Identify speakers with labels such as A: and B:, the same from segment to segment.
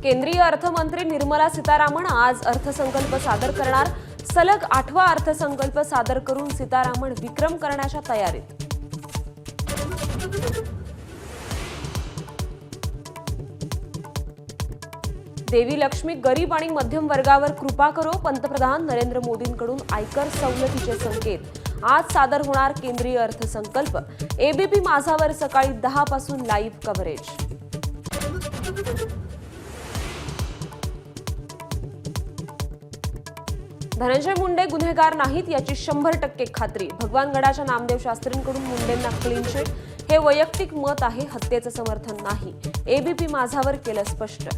A: केंद्रीय अर्थमंत्री निर्मला सीतारामन आज अर्थसंकल्प सादर करणार। सलग 8वा अर्थसंकल्प सादर करून सीतारामन विक्रम करण्याच्या तयारीत। देवी लक्ष्मी गरीब आणि मध्यम वर्गावर कृपा करो, पंतप्रधान नरेंद्र मोदींकडून आयकर सवलतीचे संकेत। आज सादर होणार केंद्रीय अर्थसंकल्प। एबीपी माझावर सकाळी 10 पासून लाईव्ह कव्हरेज। धनंजय मुंडे गुन्हेगार नाहीत याची 100% खात्री। भगवानगडाच्या नामदेव शास्त्रींकडून मुंडेंना क्लीन चिट। हे वैयक्तिक मत आहे, हत्येचं समर्थन नाही। एबीपी माझावर केलं स्पष्ट।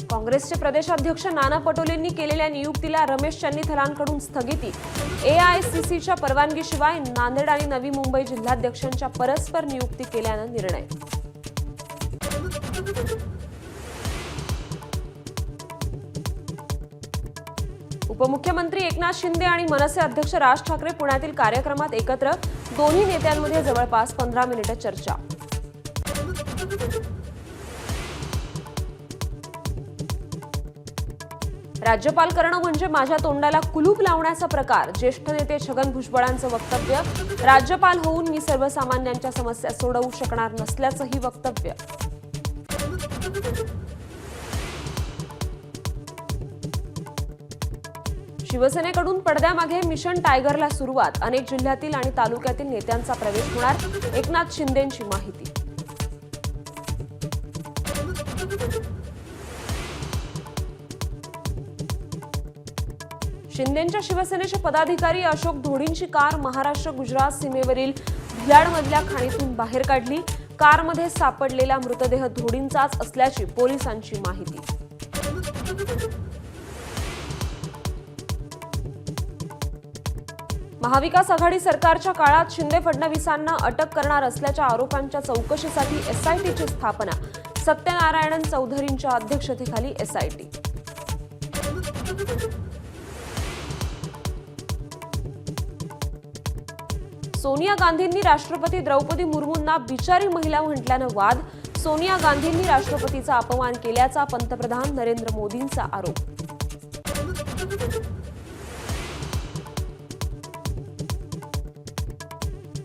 A: काँग्रेसचे प्रदेशाध्यक्ष नाना पटोलेंनी केलेल्या नियुक्तीला रमेश चन्नीथलांकडून स्थगिती। एआयसीसीच्या परवानगीशिवाय नांदेड आणि नवी मुंबई जिल्हाध्यक्षांच्या परस्पर नियुक्ती केल्यानं निर्णय। उपमुख्यमंत्री एकनाथ शिंदे आणि मनसे अध्यक्ष राज ठाकरे पुण्यातील कार्यक्रमात एकत्र। दोन्ही नेत्यांमध्ये जवळपास 15 मिनिटे चर्चा। राज्यपाल करणं म्हणजे माझ्या तोंडाला कुलूप लावण्याचा प्रकार। ज्येष्ठ नेते छगन भुजबळांचं वक्तव्य। राज्यपाल होऊन मी सर्वसामान्यांच्या समस्या सोडवू शकणार नसल्याचंही वक्तव्य। शिवसेनेकडून पडद्यामागे मिशन टायगरला सुरुवात। अनेक जिल्ह्यातील आणि तालुक्यातील नेत्यांचा प्रवेश होणार। एकनाथ शिंदेंची माहिती। शिंदेंच्या शिवसेनेचे पदाधिकारी अशोक धोडींची कार महाराष्ट्र गुजरात सीमेवरील भिलाडमधल्या खाणीतून बाहेर काढली। कारमध्ये सापडलेला मृतदेह धोडींचाच असल्याची पोलिसांची माहिती। महाविकास आघाडी सरकारच्या काळात शिंदे फडणवीसांना अटक करणार असल्याच्या आरोपांच्या चौकशीसाठी एसआयटीची स्थापना। सत्यनारायण चौधरींच्या अध्यक्षतेखाली एसआयटी। सोनिया गांधींनी राष्ट्रपती द्रौपदी मुर्मूंना बिचारी महिला म्हटल्यानं वाद। सोनिया गांधींनी राष्ट्रपतीचा अपमान केल्याचा पंतप्रधान नरेंद्र मोदींचा आरोप।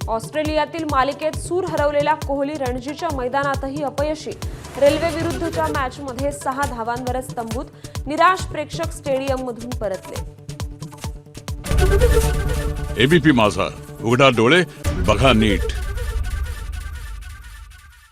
A: ऑस्ट्रेलियातील मालिकेत सूर हरवलेला कोहली रणजीच्या मैदानातही अपयशी। रेल्वे विरुद्धच्या मॅचमध्ये 6 धावांवरच तंबूत। निराश प्रेक्षक स्टेडियममधून परतले।
B: एबीपी माझा, उघडा डोळे बघा नीट।